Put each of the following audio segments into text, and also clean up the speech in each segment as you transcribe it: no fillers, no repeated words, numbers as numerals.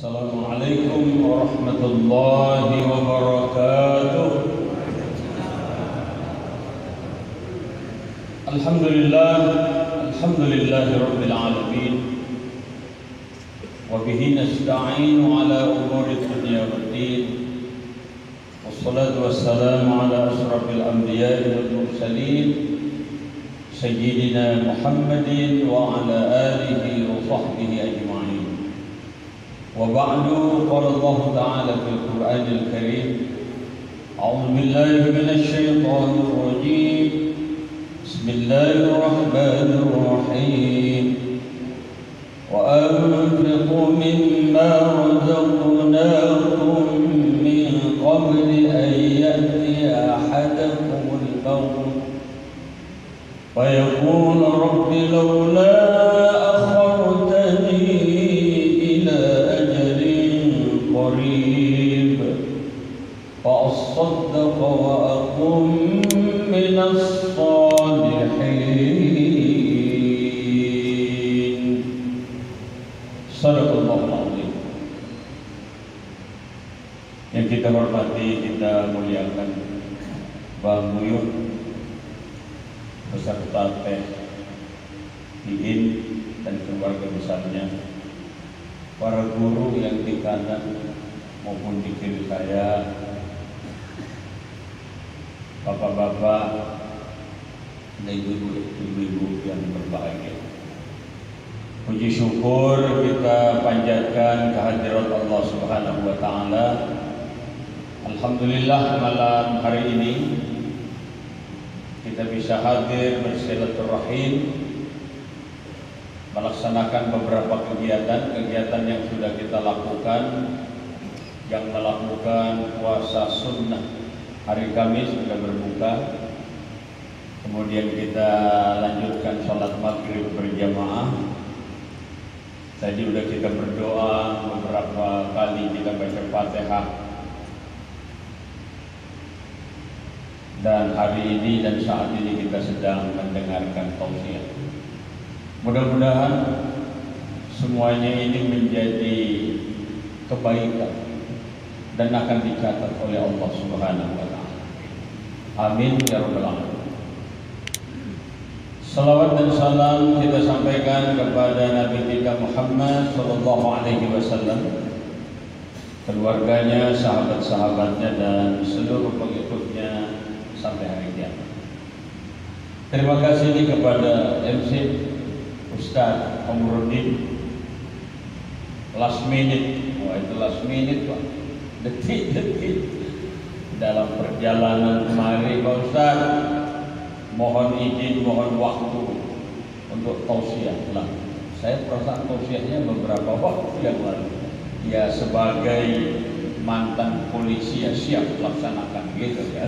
Assalamualaikum warahmatullahi wabarakatuh. Alhamdulillahi rabbil alamin. Wa bihi nasta'inu ala umuri dunya waddin. Wassalatu wassalamu ala asrafil anbiya'i wal mursalin sayyidina Muhammadin wa ala alihi wa sahbihi ajma'in. وبعد قال الله تعالى في القرآن الكريم أعوذ بالله من الشيطان الرجيم بسم الله الرحمن الرحيم وأنفقوا مما رزقناكم من قبل أن يأتي أحدكم الموت فيقول رب لولا فأصدق وأكن من الصالحين. Sadaqallahul azim. Yang kita hormati, kita muliakan Bang Buyut beserta Teh Iin dan keluarga besarnya, para guru yang di kanan maupun di kiri saya, bapak-bapak dan ibu-ibu yang berbahagia. Puji syukur kita panjatkan kehadirat Allah Subhanahu wa taala. Alhamdulillah malam hari ini kita bisa hadir bersilaturahim, melaksanakan beberapa kegiatan yang sudah kita lakukan, yang melakukan puasa sunnah. Hari Kamis sudah berbuka, kemudian kita lanjutkan sholat maghrib berjamaah. Tadi sudah kita berdoa beberapa kali, kita baca Fatihah. Dan hari ini dan saat ini kita sedang mendengarkan tausiah. Mudah-mudahan semuanya ini menjadi kebaikan dan akan dicatat oleh Allah Subhanahu wa taala. Amin ya rabbal alamin. Salawat dan salam kita sampaikan kepada Nabi kita Muhammad sallallahu alaihi wasallam, keluarganya, sahabat-sahabatnya dan seluruh pengikutnya sampai hari kiamat. Terima kasih kepada MC Ustaz Omruddin. Last minute, itu last minute Pak. Detik-detik dalam perjalanan kemari, Pak Ustaz, mohon izin, mohon waktu untuk tausiah lah. Saya perasaan tausiahnya beberapa waktu yang lalu. Ya sebagai mantan polisi ya siap laksanakan gitu ya.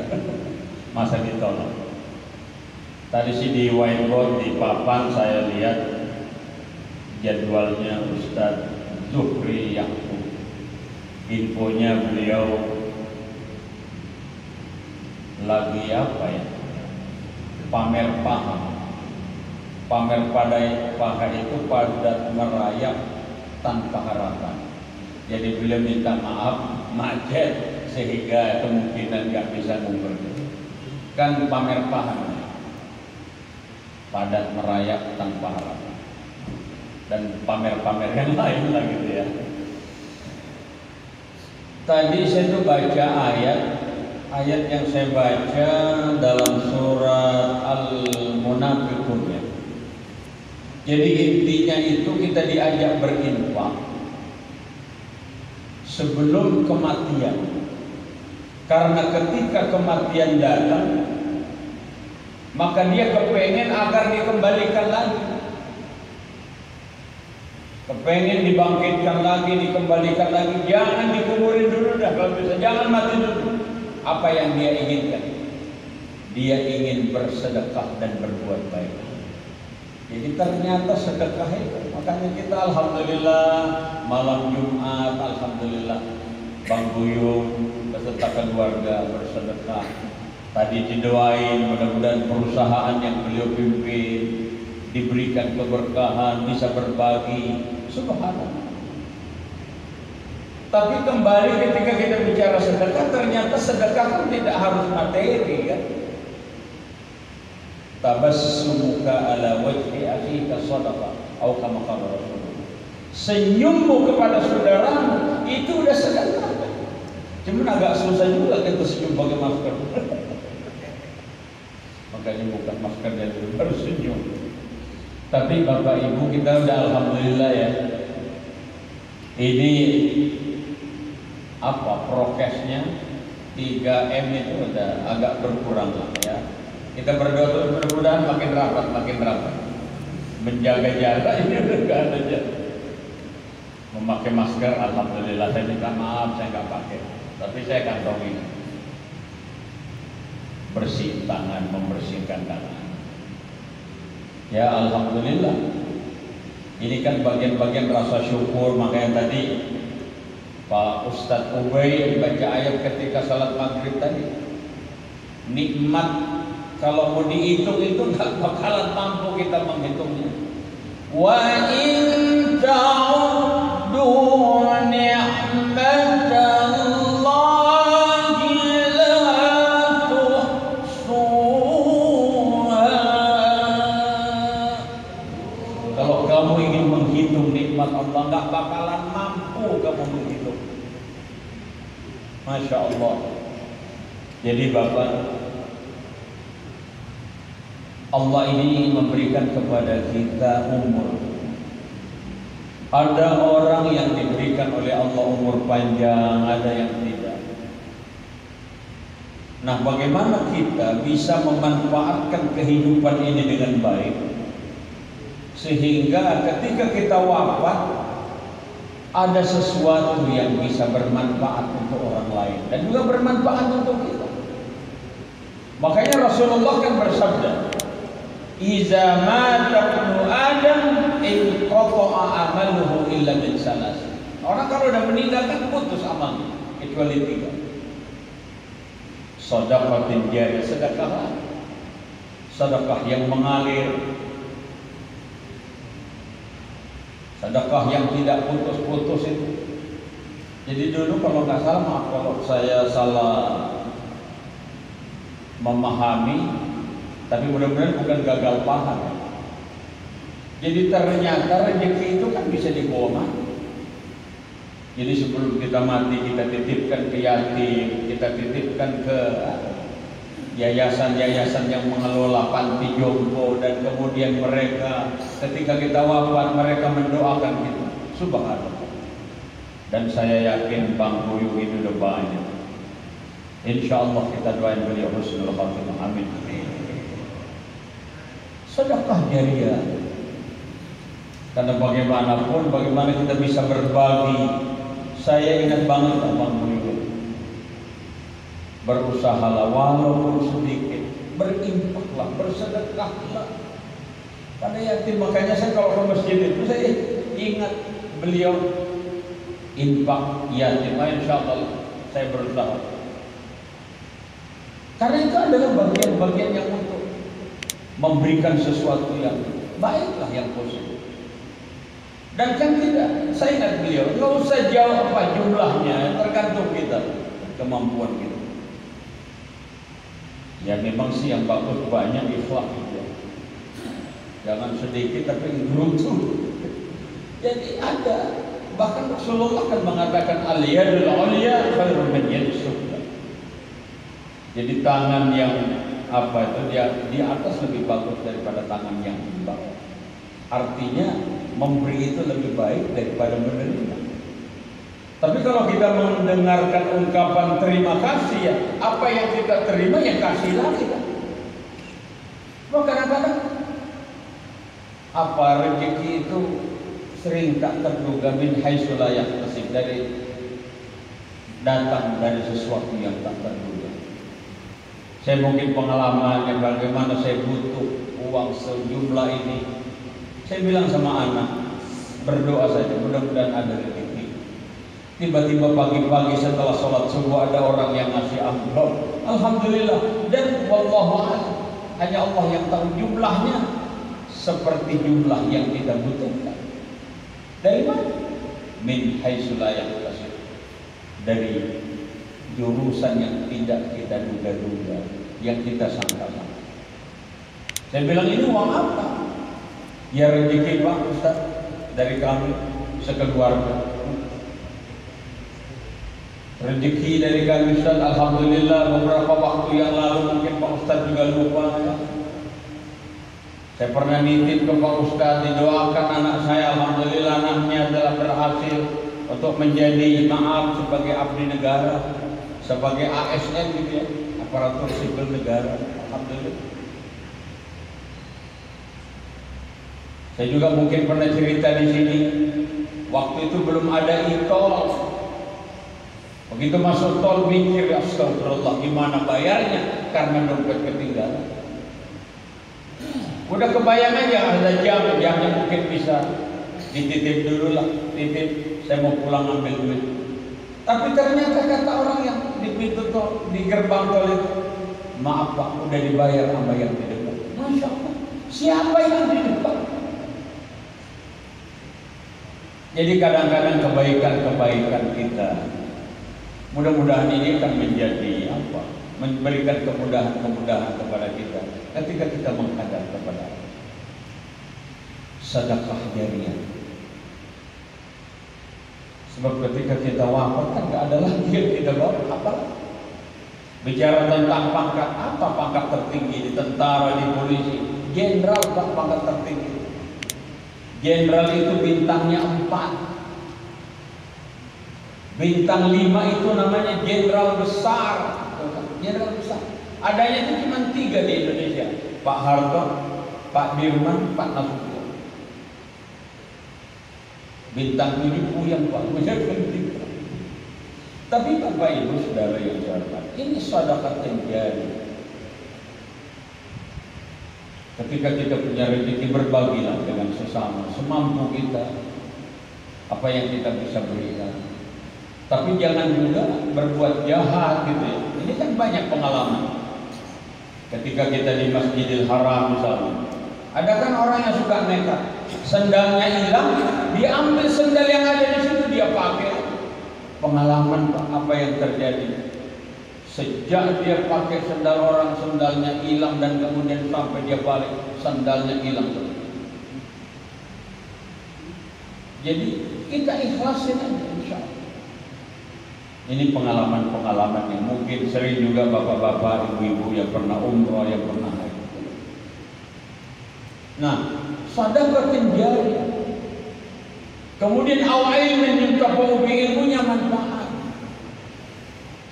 Masa ditolak. Tadi sih di whiteboard di papan saya lihat jadwalnya Ustaz Zuhri Yaqub. Infonya beliau lagi apa ya, pamer paha. Pamer pada paha itu pada merayap tanpa harapan. Jadi beliau minta maaf macet sehingga kemungkinan nggak bisa ngumroh. Kan pamer paha, padat merayap tanpa harapan. Dan pamer-pamer yang lain lah gitu ya. Tadi saya tuh baca ayat yang saya baca dalam surat Al-Munafiqun ya. Jadi intinya itu kita diajak berinfak sebelum kematian. Karena ketika kematian datang, maka dia kepengen agar dikembalikan lagi. Kepengen dibangkitkan lagi, dikembalikan lagi. Jangan dikuburin dulu dah kalau bisa. Jangan mati dulu. Apa yang dia inginkan? Dia ingin bersedekah dan berbuat baik. Jadi ternyata sedekah itu. Makanya kita alhamdulillah malam Jumat, alhamdulillah Bang Buyung beserta keluarga bersedekah. Tadi didoain mudah-mudahan perusahaan yang beliau pimpin diberikan keberkahan, bisa berbagi. Subhanallah. Tapi kembali ketika kita bicara sedekah, ternyata sedekah kan tidak harus materi kan. Tabassumuka ala wajhi akhika sadaqah atau kama qala Rasulullah. Senyummu kepada saudaramu itu udah sedekah. Cuman agak susah juga kita senyum pakai masker. Makanya bukan maskernya dulu baru senyum. Tapi Bapak Ibu kita udah alhamdulillah ya. Ini apa prokesnya 3M itu udah agak berkurang lah ya. Kita berdoa mudah-mudahan makin rapat. Menjaga jarak ini udah gak ada jarak. Memakai masker alhamdulillah saya minta maaf saya nggak pakai. Tapi saya kantongin. Bersih tangan, membersihkan tangan. Ya alhamdulillah. Ini kan bagian-bagian rasa syukur. Makanya tadi Pak Ustadz Ubay baca ayat ketika salat maghrib tadi. Nikmat kalau mau dihitung itu nggak bakalan mampu kita menghitungnya. Wa in ta'uddu ni'matallahi la tuhsuha. Kalau kamu ingin menghitung nikmat Allah nggak bakalan mampu kamu menghitung. Masya Allah. Jadi Bapak, Allah ini memberikan kepada kita umur. Ada orang yang diberikan oleh Allah umur panjang, ada yang tidak. Nah, bagaimana kita bisa memanfaatkan kehidupan ini dengan baik sehingga ketika kita wafat ada sesuatu yang bisa bermanfaat untuk orang lain dan juga bermanfaat untuk kita. Makanya Rasulullah kan bersabda, "Iza mata ibnu Adam inqata'a amaluhu illa min salas." Orang kalau udah meninggal kan putus amalnya kecuali 3. Shadaqatin jariyah, sedekah yang mengalir, sedekah yang tidak putus-putus itu. Jadi dulu kalau nggak salah, maaf kalau saya salah memahami, tapi mudah-mudahan bukan gagal paham. Jadi ternyata rezeki itu kan bisa dibawa mati. Jadi sebelum kita mati kita titipkan ke yatim, kita titipkan ke yayasan-yayasan yang mengelola panti jompo, dan kemudian mereka ketika kita wafat mereka mendoakan kita. Subhanallah. Dan saya yakin Bang Buyung itu udah banyak. Insya Allah kita doain beliau husnul khatimah. Amin. Sedekah jariyah. Karena bagaimanapun, bagaimana kita bisa berbagi. Saya ingat banget Bang Buyung, berusahalah walaupun sedikit, berinfaklah, bersedekahlah pada yatim. Makanya saya kalau ke masjid itu saya ingat beliau infak yatim. Insya Allah saya berusaha. Karena itu adalah bagian-bagian yang untuk memberikan sesuatu yang baiklah, yang positif. Dan kan tidak, saya ingat beliau, nggak usah jauh apa jumlahnya, tergantung kita, kemampuan kita. Ya memang sih yang bagus banyak ikhlas gitu. Jangan sedikit tapi beruntung. Jadi ada, bahkan Rasulullah kan mengatakan al-yadul ulya khairun min yadis sufla. Jadi tangan yang apa itu dia di atas lebih bagus daripada tangan yang di bawah. Artinya memberi itu lebih baik daripada menerima. Tapi kalau kita mendengarkan ungkapan terima kasih, ya apa yang kita terima yang kasih lagi kan. Kadang-kadang apa rezeki itu sering tak terduga, min haitsu la yahtasib, dari datang dari sesuatu yang tak terduga. Saya mungkin pengalamannya bagaimana saya butuh uang sejumlah ini. Saya bilang sama anak, berdoa saja, mudah-mudahan ada rezeki. Tiba-tiba pagi-pagi setelah sholat subuh ada orang yang ngasih amplop. Alhamdulillah. Dan wallahu a'lam, hanya Allah yang tahu jumlahnya seperti jumlah yang kita butuhkan. Dari mana? Min haitsu la yahtasib. dari jurusan yang tidak kita duga-duga, yang kita sangka-sangka. Saya bilang, ini uang apa? Ya rezeki Pak Ustaz dari kami sekeluarga. Rezeki dari kami Ustaz, alhamdulillah beberapa waktu yang lalu mungkin Pak Ustaz juga lupa ya. Saya pernah nitip ke Pak Ustaz, didoakan anak saya, alhamdulillah anaknya telah berhasil untuk menjadi maaf sebagai abdi negara, sebagai ASN gitu ya, aparatur sipil negara, alhamdulillah. Saya juga mungkin pernah cerita di sini, waktu itu belum ada e-tol. Begitu masuk tol mikir, astagfirullah, gimana bayarnya? Karena dompet ketinggalan. Udah kebayang aja ada jamnya mungkin bisa dititip dulu lah, titip, saya mau pulang ambil duit. Tapi ternyata kata orang yang di pintu tol, di gerbang tol itu, maaf Pak, udah dibayar sama yang di depan. Masya Allah, siapa yang di depan? Jadi kadang-kadang kebaikan-kebaikan kita, mudah-mudahan ini akan menjadi apa? Memberikan kemudahan-kemudahan kepada kita ketika kita menghadap kepada sedekah jariyah. Sebab ketika kita wafat kan nggak ada lagi yang kita bawa apa? Bicara tentang pangkat, apa pangkat tertinggi di tentara, di polisi? Jenderal pangkat tertinggi. Jenderal itu bintangnya 4. Bintang 5 itu namanya jenderal besar. Jenderal besar. Adanya itu cuma 3 di Indonesia. Pak Harto, Pak Dirman, Pak Nasution. Bintang 7 puyeng Pak. Tapi Bapak Ibu Saudara yang saya hormati, ini sedekah jariyah. Ketika kita punya rezeki, berbagilah dengan sesama, semampu kita apa yang kita bisa berikan. Tapi jangan juga berbuat jahat gitu ya. Ini kan banyak pengalaman. Ketika kita di Masjidil Haram misalnya, ada kan orang yang suka nekat, sendalnya hilang, dia ambil sendal yang ada di situ dia pakai. Pengalaman Pak, apa yang terjadi? Sejak dia pakai sendal orang, sendalnya hilang, dan kemudian sampai dia balik, sendalnya hilang. Jadi kita ikhlasin aja, insya Allah. Ini pengalaman-pengalaman yang mungkin sering juga bapak-bapak, ibu-ibu yang pernah umroh, yang pernah haji. Nah, sedekah jariyah. Kemudian awal menyukai ilmunya manfaat.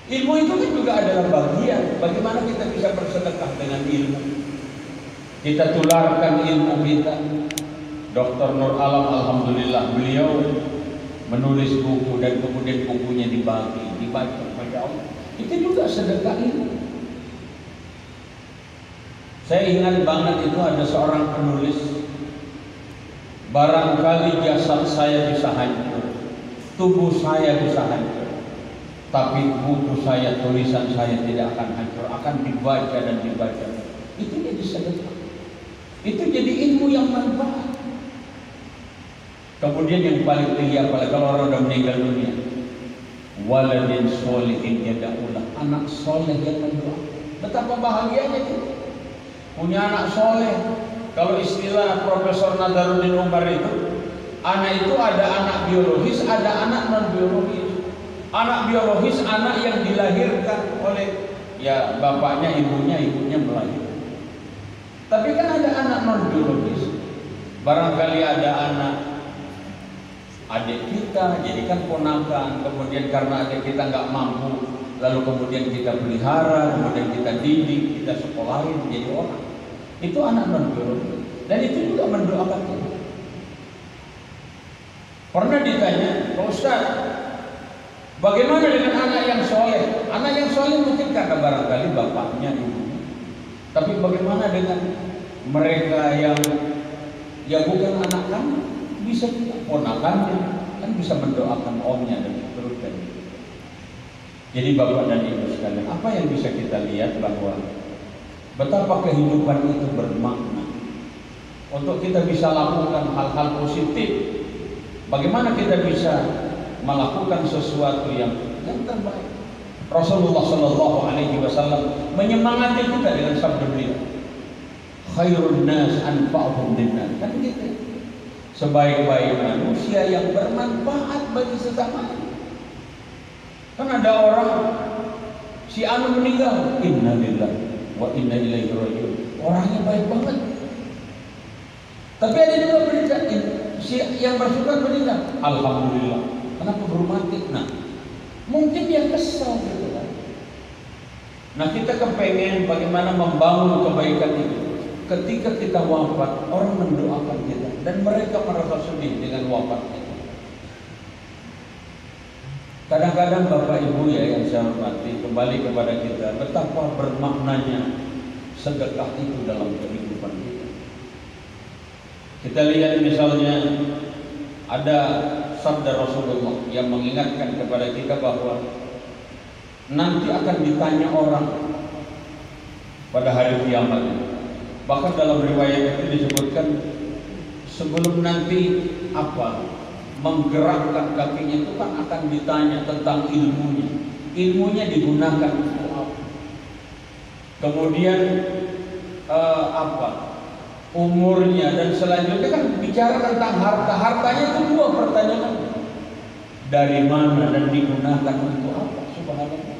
Ilmu itu kan juga adalah bagian. Bagaimana kita bisa bersedekah dengan ilmu? Kita tularkan ilmu kita. Dr. Nur Alam, alhamdulillah, beliau menulis buku dan kemudian bukunya dibaca, Masya Allah. Itu juga sedekah ilmu. Saya ingat banget itu ada seorang penulis, barangkali jasad saya bisa hancur, tubuh saya bisa hancur, tapi buku saya, tulisan saya tidak akan hancur, akan dibaca dan dibaca. Itu jadi sedekah. Itu jadi ilmu yang manfaat. Kemudian yang paling tinggi apalagi kalau orang sudah meninggal dunia, waladin sholihin yada'ulah, anak soleh yang mendoa. Betapa bahagianya itu punya anak soleh. Kalau istilah Profesor Nadaruddin Umar itu, anak itu ada anak biologis, ada anak non biologis. Anak biologis anak yang dilahirkan oleh ya bapaknya, ibunya melahirkan. Tapi kan ada anak non biologis. Barangkali ada anak adik kita, jadikan ponakan, kemudian karena adik kita nggak mampu, lalu kemudian kita pelihara, kemudian kita didik, kita sekolahin menjadi orang. Itu anak non biologis, dan itu juga mendoakan kita. Pernah ditanya, Pak Ustaz, bagaimana dengan anak yang soleh? Anak yang soleh mungkin karena barangkali bapaknya, ibunya. Tapi bagaimana dengan mereka yang bukan anak kamu? Bisa juga ponakannya, kan bisa mendoakan omnya dan seterusnya. Jadi Bapak dan Ibu sekalian, apa yang bisa kita lihat bahwa betapa kehidupan itu bermakna. Untuk kita bisa lakukan hal-hal positif, bagaimana kita bisa melakukan sesuatu yang yang terbaik. Rasulullah Shallallahu Alaihi Wasallam menyemangati kita dengan sabda beliau, khairun nas anfa'uhum linnas. Kan gitu. Sebaik-baik manusia yang bermanfaat bagi sesama. Kan ada orang si anu meninggal, innalillahi wa inna ilaihi rajiun. Orangnya baik banget. Tapi ada juga berita si yang bersyukur meninggal, alhamdulillah. Kenapa baru mati? Nah, mungkin dia kesal gitu kan. Nah, kita kepengen bagaimana membangun kebaikan itu. Ketika kita wafat, orang mendoakan kita dan mereka merasa sedih dengan wafatnya. Kadang-kadang Bapak Ibu ya yang saya hormati, kembali kepada kita, betapa bermaknanya sedekah itu dalam kehidupan kita. Kita lihat misalnya ada sabda Rasulullah yang mengingatkan kepada kita bahwa nanti akan ditanya orang pada hari kiamat. Bahkan dalam riwayat itu disebutkan sebelum nanti menggerakkan kakinya itu kan akan ditanya tentang ilmunya. Ilmunya digunakan untuk apa? Kemudian umurnya, dan selanjutnya kan bicara tentang harta. Hartanya itu dua pertanyaan. Dari mana dan digunakan untuk apa? Subhanallah.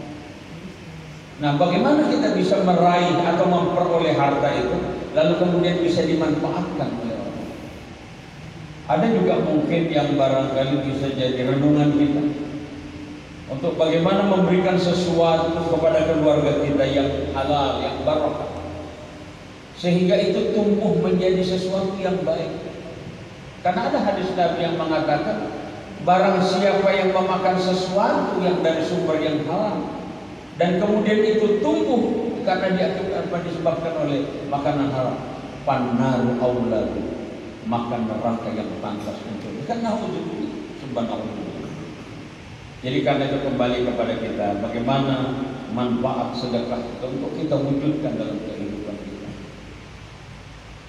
Nah, bagaimana kita bisa meraih atau memperoleh harta itu lalu kemudian bisa dimanfaatkan oleh orang? Ada juga mungkin yang barangkali bisa jadi renungan kita untuk bagaimana memberikan sesuatu kepada keluarga kita yang halal, yang barokah, sehingga itu tumbuh menjadi sesuatu yang baik. Karena ada hadis Nabi yang mengatakan, barang siapa yang memakan sesuatu yang dari sumber yang halal dan kemudian itu tumbuh karena disebabkan oleh makanan halal, pannaru auladu, makan neraka yang pantas untuknya. Karena subhanallah. Jadi karena itu kembali kepada kita, bagaimana manfaat sedekah itu untuk kita wujudkan dalam kehidupan kita.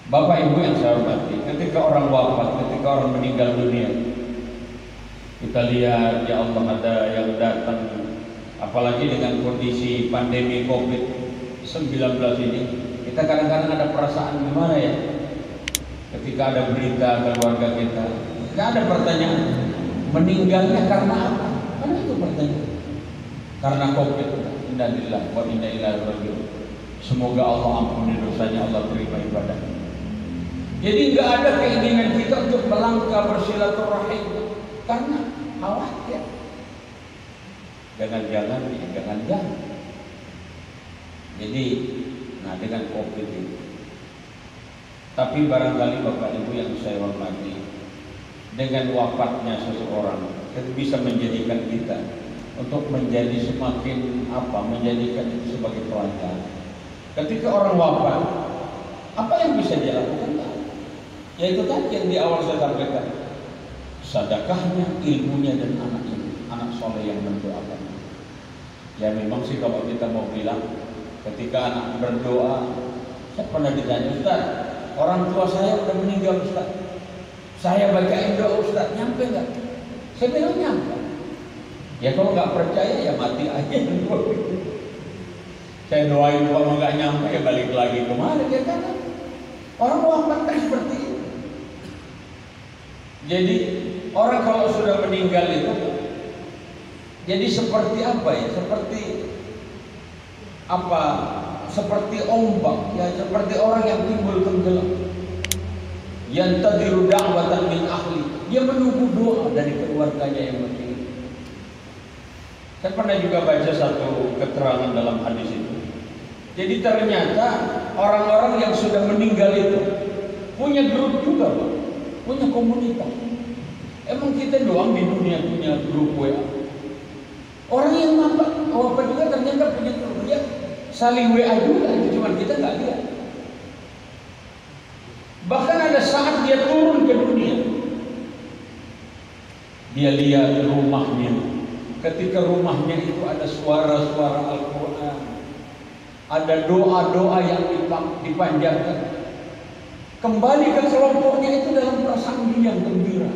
Bapak Ibu yang saya hormati, ketika orang wafat, ketika orang meninggal dunia, kita lihat ya Allah ada yang datang, apalagi dengan kondisi pandemi COVID-19 ini, kita kadang-kadang ada perasaan gimana ya ketika ada berita keluarga kita, nggak ada pertanyaan meninggalnya karena apa? Karena itu pertanyaan, karena COVID. Innalillahi wa inna ilaihi rajiun. Semoga Allah ampuni dosanya, Allah terima ibadahnya. Jadi nggak ada keinginan kita untuk melangkah bersilaturahim karena khawatir. Jangan-jangan. Jadi, dengan COVID itu. Tapi barangkali Bapak Ibu yang saya hormati, dengan wafatnya seseorang, itu bisa menjadikan kita untuk menjadi semakin menjadikan itu sebagai pelajaran. Ketika orang wafat, apa yang bisa dia lakukan? Yaitu tadi yang di awal saya sampaikan, sedekahnya, ilmunya, dan anak soleh yang mendoakan. Ya memang sih kalau kita mau bilang, ketika anak berdoa, saya pernah ditanya, Ustaz, orang tua saya udah meninggal Ustaz, saya bacain doa Ustaz, nyampe nggak? Saya bilang nyampe. Ya kalau nggak percaya ya mati aja. Saya doain kalau nggak nyampe ya balik lagi kemana ya kan? Orang wafat kan seperti itu. Jadi orang kalau sudah meninggal itu jadi seperti apa ya? Seperti ombak ya, seperti orang yang timbul tenggelam. Yantadiru da'watan min ahli. Dia menunggu doa dari keluarganya yang mati. Saya pernah juga baca satu keterangan dalam hadis itu. Jadi ternyata orang-orang yang sudah meninggal itu punya grup juga, Pak. Punya komunitas. Emang kita doang di dunia punya grup WA. Orang yang wafat juga ternyata punya grup. Dia saling WA juga, cuma kita nggak lihat. Bahkan ada saat dia turun ke dunia, dia lihat rumahnya. Ketika rumahnya itu ada suara-suara Al-Quran, ada doa-doa yang dipanjatkan. Kembali ke kelompoknya itu dalam perasaan dia yang gembira.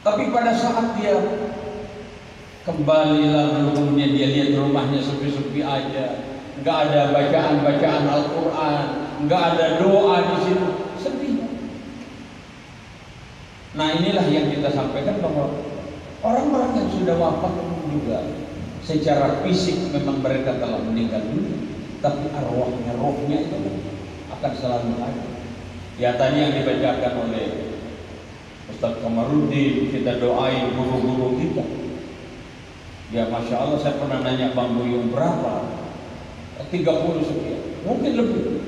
Tapi pada saat dia Kembali lalu kemudian dia lihat rumahnya sepi-sepi aja, nggak ada bacaan Al-Quran, nggak ada doa di situ, sepi. Nah inilah yang kita sampaikan, bahwa orang-orang yang sudah wafat juga secara fisik memang mereka telah meninggal dunia, tapi arwahnya, rohnya itu akan selalu ada. Ya tadi yang dibacakan oleh Ustaz Kamarudin, kita doain guru-guru kita. Ya Masya Allah, saya pernah nanya Bang Buyung berapa? 30 sekian, mungkin lebih.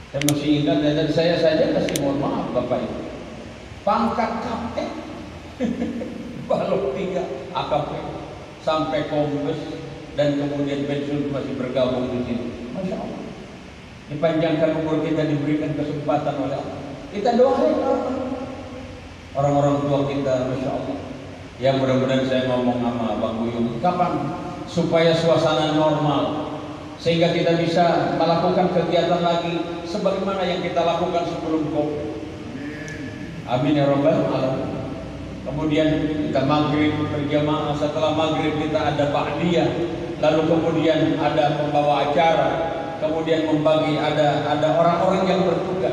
Saya masih ingat, dan saya saja kasih mohon maaf Bapak Ibu, pangkat kapten balok 3 AKP sampai kombes, dan kemudian pensiun masih bergabung di sini. Masya Allah, dipanjangkan umur kita, diberikan kesempatan oleh Allah. Kita doain orang-orang tua kita, Masya Allah. Ya mudah-mudahan saya ngomong sama Bang Buyung, kapan supaya suasana normal, sehingga kita bisa melakukan kegiatan lagi sebagaimana yang kita lakukan sebelum COVID. Amin ya Rabbal alamin. Kemudian kita maghrib berjamaah, setelah maghrib kita ada ba'diyah, lalu kemudian ada pembawa acara, kemudian membagi, ada orang-orang yang bertugas,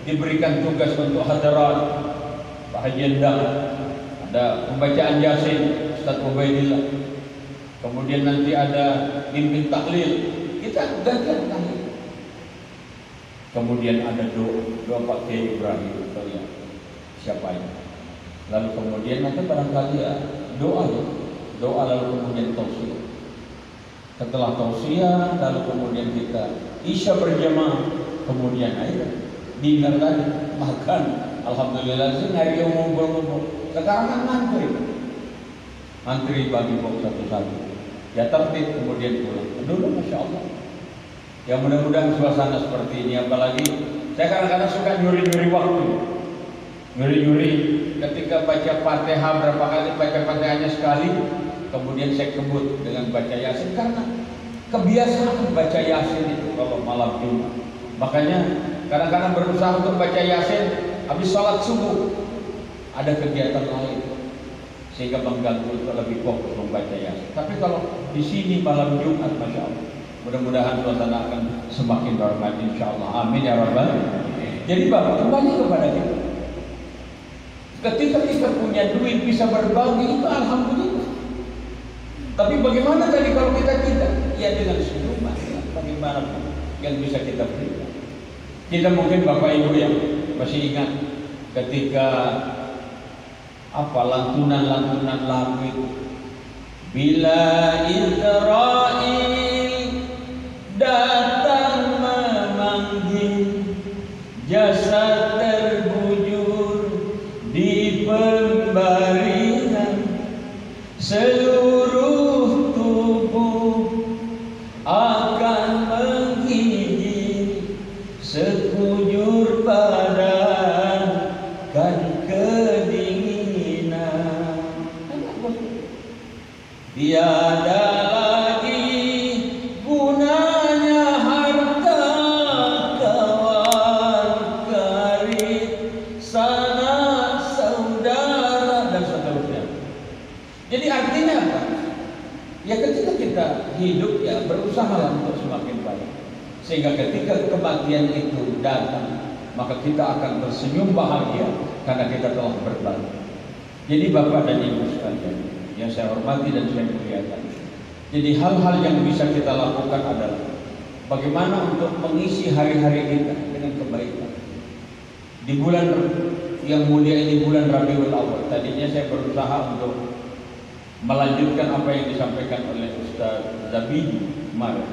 diberikan tugas untuk hadirat Pak Haji Endang, ada pembacaan Yasin Ustaz Ubaidillah, kemudian nanti ada pimpin tahlil, kita gantian tahlil, kemudian ada doa Pak Kiai Ibrahim ya, siapa ini, lalu kemudian nanti barangkali ya doa lalu kemudian tausiah, setelah tausiah lalu kemudian kita isya berjamaah, kemudian air dinner tadi, makan. Alhamdulillah sih hari yang ngumpul-ngumpul. Sekarang kan mantri bagi box satu-satu, ya tertib, kemudian pulang. Dulu Masya Allah. Ya mudah-mudahan suasana seperti ini. Apalagi saya kadang-kadang suka nyuri-nyuri waktu, nyuri-nyuri ketika baca Fatihah, berapa kali baca Fatihahnya sekali, kemudian saya kebut dengan baca Yasin, karena kebiasaan baca Yasin itu kalau malam Jumat. Makanya kadang-kadang berusaha untuk baca Yasin habis sholat subuh, ada kegiatan lain sehingga mengganggu untuk lebih fokus membaca Yasin. Tapi kalau di sini malam Jumat, Masya Allah, mudah-mudahan suasana akan semakin berkah insyaallah. Amin ya Rabbal. Jadi Bapak, kembali kepada kita, ketika kita punya duit bisa berbagi, itu alhamdulillah. Tapi bagaimana tadi kalau kita tidak? Ya dengan senyuman, ya, bagaimana yang bisa kita berikan. Kita mungkin Bapak Ibu yang masih ingat ketika lantunan lagu itu, bila Israil datang memanggil, jasad terbujur di pembaringan, seluruh tubuh akan menggigil, sekujur badan kan kedinginan. Tiada lagi gunanya harta, kawan karib, sanak saudara, dan seterusnya. Jadi artinya apa? Ya ketika kita hidup ya berusaha untuk semakin baik, sehingga ketika kematian itu datang, maka kita akan tersenyum bahagia karena kita telah berbagi. Jadi Bapak dan Ibu sekalian yang saya hormati dan saya muliakan, jadi hal-hal yang bisa kita lakukan adalah bagaimana untuk mengisi hari-hari kita dengan kebaikan. Di bulan yang mulia ini, bulan Rabiul Awal, tadinya saya berusaha untuk melanjutkan apa yang disampaikan oleh Ustaz Zabidi kemarin.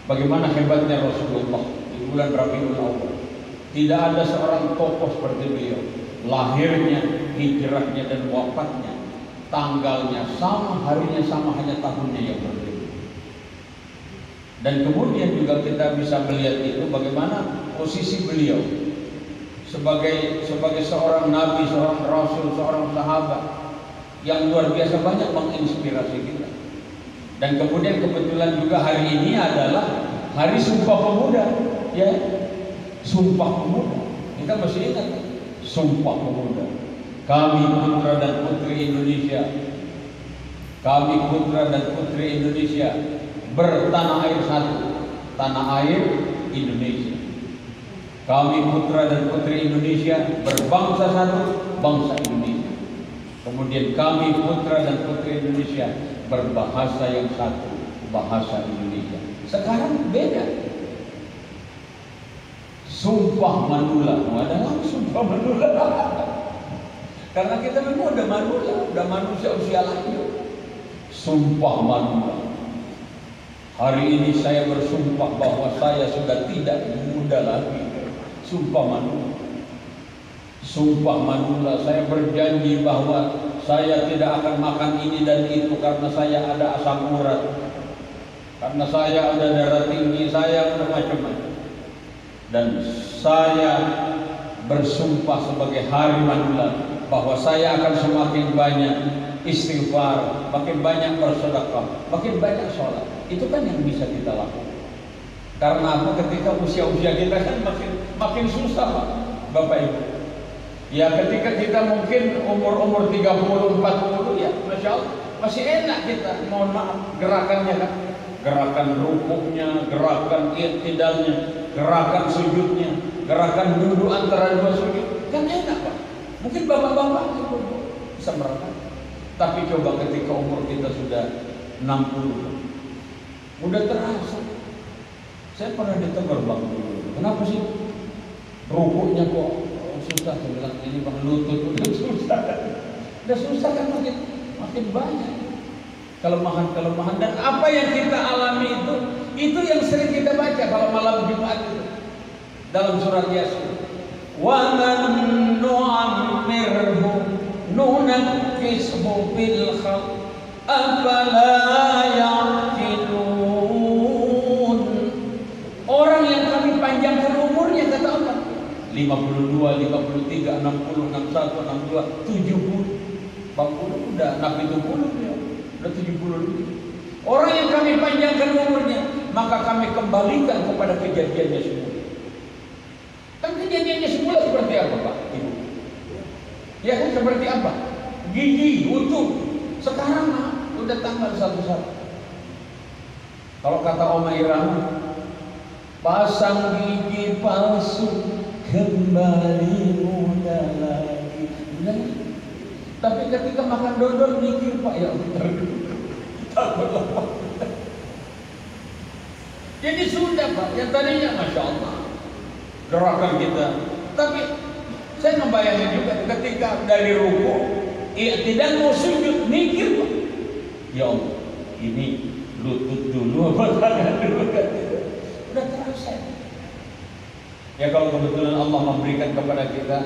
Bagaimana hebatnya Rasulullah di bulan Rabiul Awal. Tidak ada seorang tokoh seperti beliau. Lahirnya, hijrahnya dan wafatnya, tanggalnya sama, harinya sama, hanya tahunnya yang berbeda. Dan kemudian juga kita bisa melihat itu bagaimana posisi beliau sebagai seorang nabi, seorang rasul, seorang sahabat yang luar biasa banyak menginspirasi kita. Dan kemudian kebetulan juga hari ini adalah hari Sumpah Pemuda, ya, Sumpah Pemuda. Kita masih ingat Sumpah Pemuda. Kami putra dan putri Indonesia Kami putra dan putri Indonesia bertanah air satu, tanah air Indonesia. Kami putra dan putri Indonesia berbangsa satu, bangsa Indonesia. Kemudian kami putra dan putri Indonesia berbahasa yang satu, bahasa Indonesia. Sekarang beda. Sumpah Manula, ada sumpah Manula. Karena kita memang udah Manula, udah manusia usia lanjut. Sumpah Manula. Hari ini saya bersumpah bahwa saya sudah tidak muda lagi. Sumpah Manula. Sumpah Manula, saya berjanji bahwa saya tidak akan makan ini dan itu karena saya ada asam urat. Karena saya ada darah tinggi, saya ada macam-macam. Dan saya bersumpah sebagai hari Manula bahwa saya akan semakin banyak istighfar, makin banyak bersedekah, makin banyak sholat. Itu kan yang bisa kita lakukan. Karena apa? Ketika usia-usia kita kan makin susah, Pak, Bapak Ibu. Ya ketika kita mungkin umur 30, 40 ya Masya Allah masih enak kita, mohon maaf, gerakannya kan, gerakan rukuknya, gerakan i'tidalnya, gerakan sujudnya, gerakan duduk antara dua sujud kan enak, Pak. Mungkin bapak-bapak itu bisa merasakan. Tapi coba ketika umur kita sudah 60, udah terasa. Saya pernah ditegur bang dulu, kenapa sih rukuknya kok susah? Saya bilang ini bang, lutut udah susah. Udah susah kan makin banyak kelemahan-kelemahan. Dan apa yang kita alami itu yang sering kita baca kalau malam Jumat itu dalam surat Yasin. Wa man nu'ammirhu nunakkishu fil khalq afala ya'qilun. Orang yang kami panjangkan umurnya, kata Allah, 52, 53, 60, 61, 62, 70. Bang udah nabi 70 ya, udah 70 lebih. Orang yang kami panjangkan umurnya, maka kami kembalikan kepada kejadiannya semula. Kan kejadiannya semula seperti apa, Pak Ibu? Ya kan seperti apa? Gigi utuh. Sekarang udah tanggal 1/1. Kalau kata Oma Irama, pasang gigi palsu kembali muda lagi. Nah, tapi ketika makan dodol mikir, Pak, ya jadi sudah, Pak, yang tadinya Masya Allah gerakan kita, tapi saya membayangkan juga ketika dari rukuk tidak mau sujud mikir, Pak, ya Allah ini lutut dulu apa tangan dulu kan, udah terasa. Ya kalau kebetulan Allah memberikan kepada kita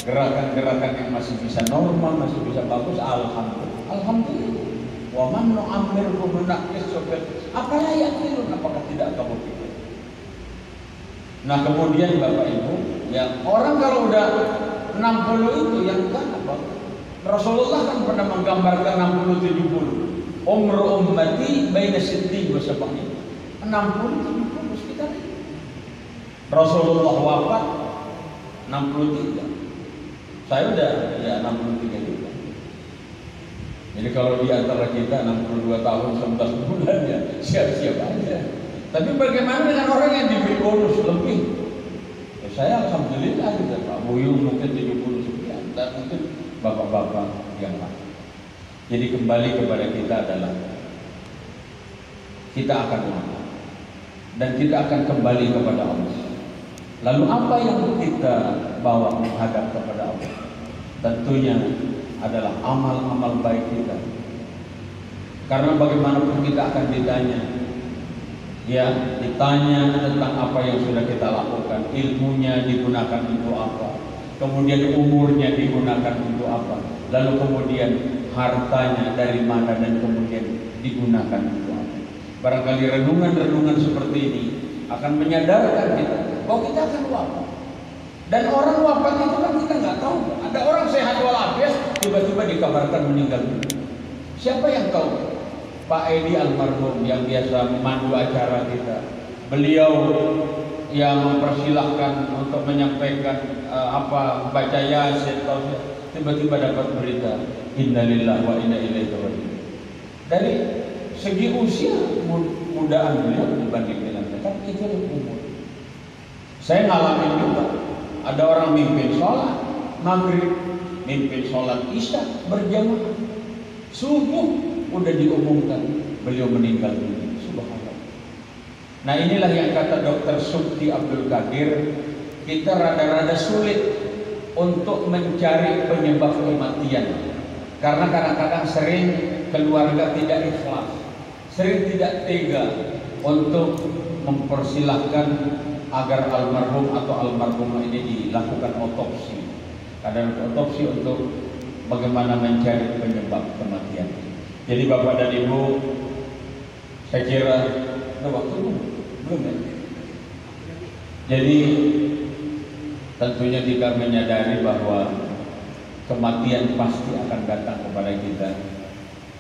gerakan-gerakan yang masih bisa normal, masih bisa bagus, alhamdulillah. Alhamdulillah. Wa man nu'ammirhu nunakkishu fil khalq. Apalah yaqilun, apakah tidak kamu pikir? Nah kemudian Bapak Ibu, ya orang kalau udah 60 itu yang kan apa? Rasulullah kan pernah menggambarkan 60-70. Umur ummati baina siddiq wa sab'in. 60-70 sekitar itu. Rasulullah wafat 63. Saya udah ya 63 juga. Jadi kalau di antara kita 62 tahun 11 bulan ya siap-siap aja. Tapi bagaimana dengan orang yang diberi bonus lebih? Ya, saya alhamdulillah juga, Pak Buyung mungkin 70 sekian, dan mungkin bapak-bapak yang lain. Jadi kembali kepada kita adalah kita akan menang dan kita akan kembali kepada Allah. Lalu apa yang kita bawa menghadap kepada Allah? Tentunya adalah amal-amal baik kita. Karena bagaimanapun kita akan ditanya, ya, ditanya tentang apa yang sudah kita lakukan, ilmunya digunakan untuk apa, kemudian umurnya digunakan untuk apa, lalu kemudian hartanya dari mana dan kemudian digunakan untuk apa. Barangkali renungan-renungan seperti ini akan menyadarkan kita bahwa kita akan wafat. Dan orang wafat itu kan kita nggak tahu. Ada orang sehat walafiat tiba-tiba dikabarkan meninggal dunia. Siapa yang tahu? Pak Edi almarhum yang biasa memandu acara kita. Beliau yang mempersilahkan untuk menyampaikan baca Yasin, tiba-tiba dapat berita innalillahi wa inna ilaihi raji'un. Dari segi usia mudaan beliau dibanding dengan kita, itu umur. Saya ngalamin juga, ada orang mimpin sholat maghrib, mimpin sholat isya berjamaah, subuh udah diumumkan beliau meninggal dunia. Subhanallah. Nah inilah yang kata Dr. Subki Abdul Qadir, kita rada-rada sulit untuk mencari penyebab kematian, karena kadang-kadang sering keluarga tidak ikhlas, sering tidak tega untuk mempersilahkan agar almarhum atau almarhumah ini dilakukan otopsi. Kadang otopsi untuk bagaimana mencari penyebab kematian. Jadi Bapak dan Ibu, saya kira ada waktu belum ya? Jadi tentunya kita menyadari bahwa kematian pasti akan datang kepada kita,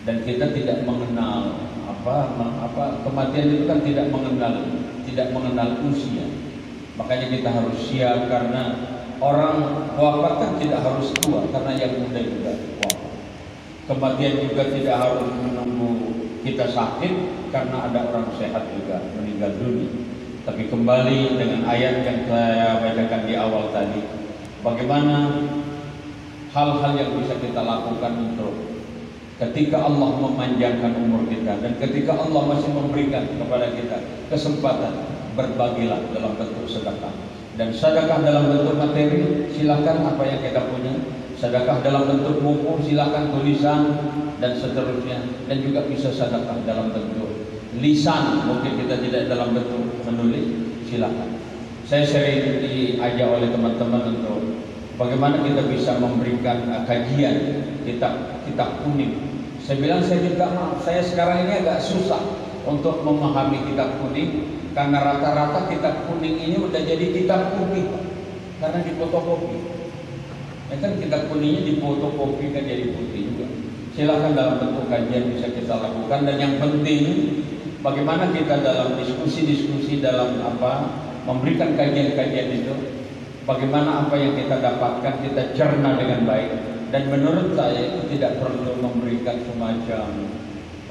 dan kita tidak mengenal kematian itu kan tidak mengenal usia. Makanya kita harus siap, karena orang wafat kan tidak harus tua, karena yang muda juga wafat. Kematian juga tidak harus menunggu kita sakit, karena ada orang sehat juga meninggal dunia. Tapi kembali dengan ayat yang saya bacakan di awal tadi, bagaimana hal-hal yang bisa kita lakukan untuk ketika Allah memanjangkan umur kita, dan ketika Allah masih memberikan kepada kita kesempatan, berbagilah dalam bentuk sedekah. Dan sedekah dalam bentuk materi, silakan apa yang kita punya. Sedekah dalam bentuk buku, silakan tulisan dan seterusnya. Dan juga bisa sedekah dalam bentuk lisan, mungkin kita tidak dalam bentuk menulis, silakan. Saya sering diajak oleh teman-teman untuk bagaimana kita bisa memberikan kajian kitab kuning. Saya bilang, saya juga maaf, saya sekarang ini agak susah untuk memahami kitab kuning, karena rata-rata kitab kuning ini udah jadi kitab putih, karena difotokopi. Ya kan, kitab kuningnya difotokopi kan jadi putih juga. Silahkan dalam bentuk kajian bisa kita lakukan, dan yang penting bagaimana kita dalam diskusi-diskusi dalam memberikan kajian-kajian itu, bagaimana apa yang kita dapatkan kita cerna dengan baik. Dan menurut saya itu tidak perlu memberikan semacam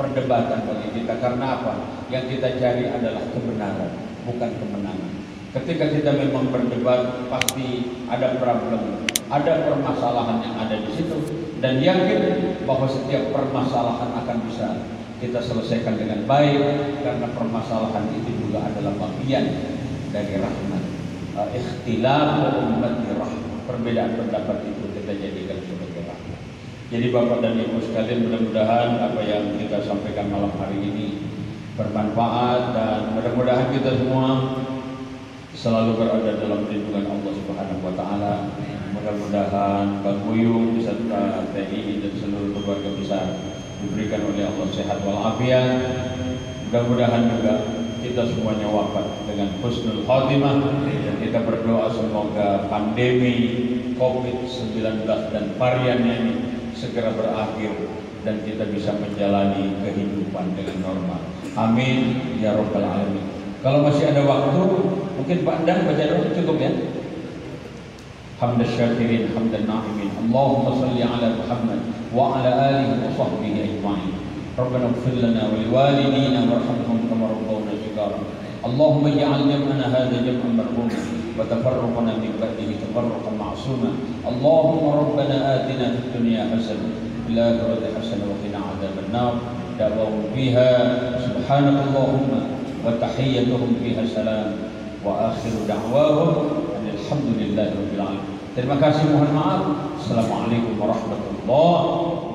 perdebatan bagi kita, karena apa? Yang kita cari adalah kebenaran, bukan kemenangan. Ketika kita memang berdebat, pasti ada problem, ada permasalahan yang ada di situ, dan yakin bahwa setiap permasalahan akan bisa kita selesaikan dengan baik, karena permasalahan itu juga adalah bagian dari rahmat. Ikhtilaf ummati rahmat, perbedaan pendapat itu kita jadikan sebagai rahmat. Jadi Bapak dan Ibu sekalian, mudah-mudahan apa yang kita sampaikan malam hari ini bermanfaat, dan mudah-mudahan kita semua selalu berada dalam lindungan Allah Subhanahu wa taala. Mudah-mudahan Bang Buyung beserta TNI dan seluruh keluarga besar diberikan oleh Allah sehat walafiat. Mudah-mudahan juga kita semuanya wafat dengan husnul khatimah, dan kita berdoa semoga pandemi COVID-19 dan variannya ini segera berakhir, dan kita bisa menjalani kehidupan dengan normal. Amin ya rabbal alamin. Kalau masih ada waktu, mungkin Pak Dan baca doa cukup ya. Hamdan syakirin, hamdan na'imin. Allahumma salli ala Muhammad wa ala alihi wa sahbihi ajma'in. Rabbana ighfir lana wa liwalidina warhamhum kama rabbawna shighara. Allahumma ij'al jam'ana hadha jam'an marhuma wa tafarruqana min ba'dihi tafarruqan ma'suma. Allahumma rabbana atina fid dunya hasanah wa fil akhirati hasanah wa qina adzaban nar. Da'wahum fiha subhanakallahumma wa tahiyyatuhum fiha salam wa akhiru da'wahum alhamdulillahi rabbil alamin. Terima kasih, mohon maaf. Assalamualaikum warahmatullahi wabarakatuh.